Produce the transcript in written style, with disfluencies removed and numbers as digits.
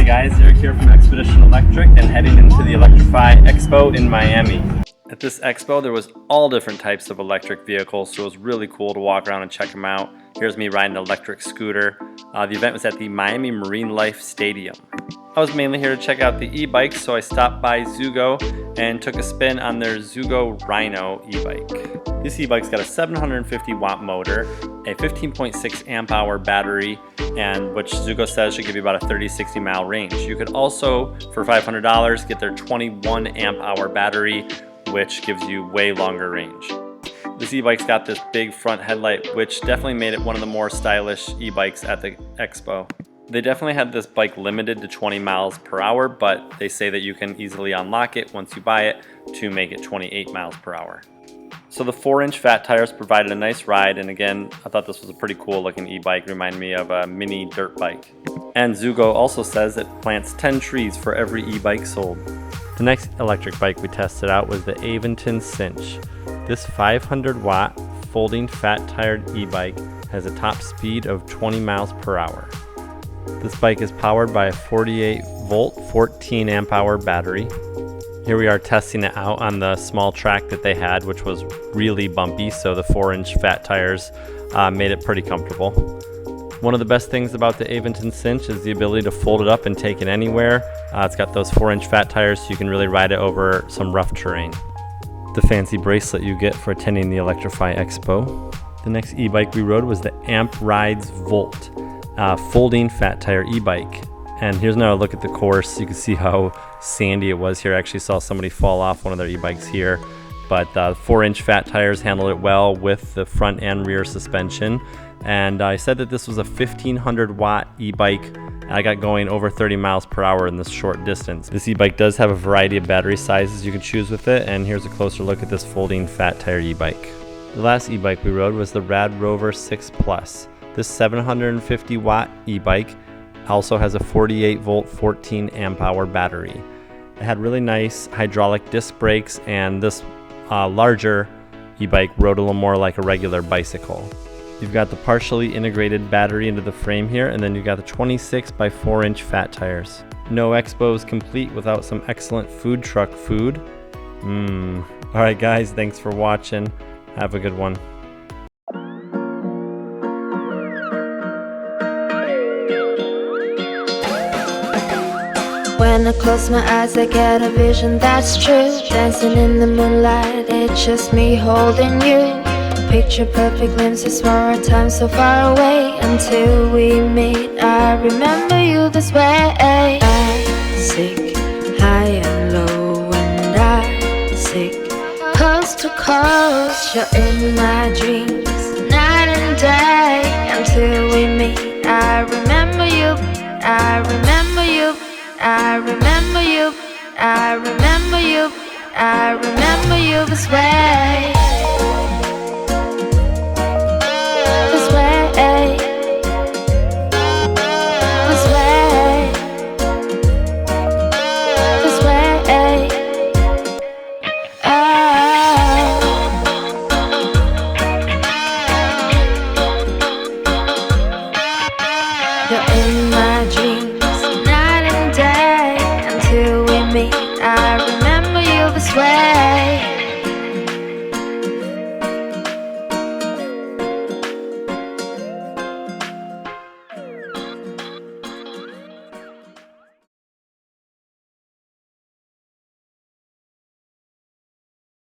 guys, Eric here from Expedition Electric and heading into the Electrify Expo in Miami. At this expo there was all different types of electric vehicles, so it was really cool to walk around and check them out. Here's me riding an electric scooter. The event was at the Miami Marine Life Stadium. I was mainly here to check out the e-bikes, so I stopped by Zugo and took a spin on their Zugo Rhino e-bike. This e-bike's got a 750 watt motor, a 15.6 amp hour battery, and which Zugo says should give you about a 30-60 mile range. You could also, for $500, get their 21 amp hour battery, which gives you way longer range. This e-bike's got this big front headlight, which definitely made it one of the more stylish e-bikes at the expo. They definitely had this bike limited to 20 miles per hour, but they say that you can easily unlock it once you buy it to make it 28 miles per hour. So the 4-inch fat tires provided a nice ride, and again, I thought this was a pretty cool looking e-bike, reminded me of a mini dirt bike. And Zugo also says it plants 10 trees for every e-bike sold. The next electric bike we tested out was the Aventon Sinch. This 500 watt folding fat tired e-bike has a top speed of 20 miles per hour. This bike is powered by a 48 volt 14 amp hour battery. Here we are testing it out on the small track that they had, which was really bumpy, so the 4-inch fat tires made it pretty comfortable. One of the best things about the Aventon Sinch is the ability to fold it up and take it anywhere. It's got those 4-inch fat tires, so you can really ride it over some rough terrain. The fancy bracelet you get for attending the Electrify Expo. The next e-bike we rode was the Amp Rides Volt, folding fat tire e-bike. And here's another look at the course. You can see how sandy it was here. I actually saw somebody fall off one of their e-bikes here. But 4-inch fat tires handled it well with the front and rear suspension. And I said that this was a 1500 watt e-bike. I got going over 30 miles per hour in this short distance. This e-bike does have a variety of battery sizes you can choose with it, and here's a closer look at this folding fat tire e-bike. The last e-bike we rode was the Radrover 6 Plus. This 750 watt e-bike also has a 48 volt 14 amp hour battery. It had really nice hydraulic disc brakes, and this larger e-bike rode a little more like a regular bicycle. You've got the partially integrated battery into the frame here, and then you've got the 26 by 4-inch fat tires. No expo is complete without some excellent food truck food. Alright guys, thanks for watching. Have a good one. When I close my eyes, I get a vision that's true. Dancing in the moonlight, it's just me holding you. Picture perfect glimpses for our time so far away. Until we meet, I remember you this way. I'm sick, high and low, and I'm sick, coast to coast. You're in my dreams, night and day. Until we meet, I remember you, I remember you, I remember you, I remember you, I remember you this way.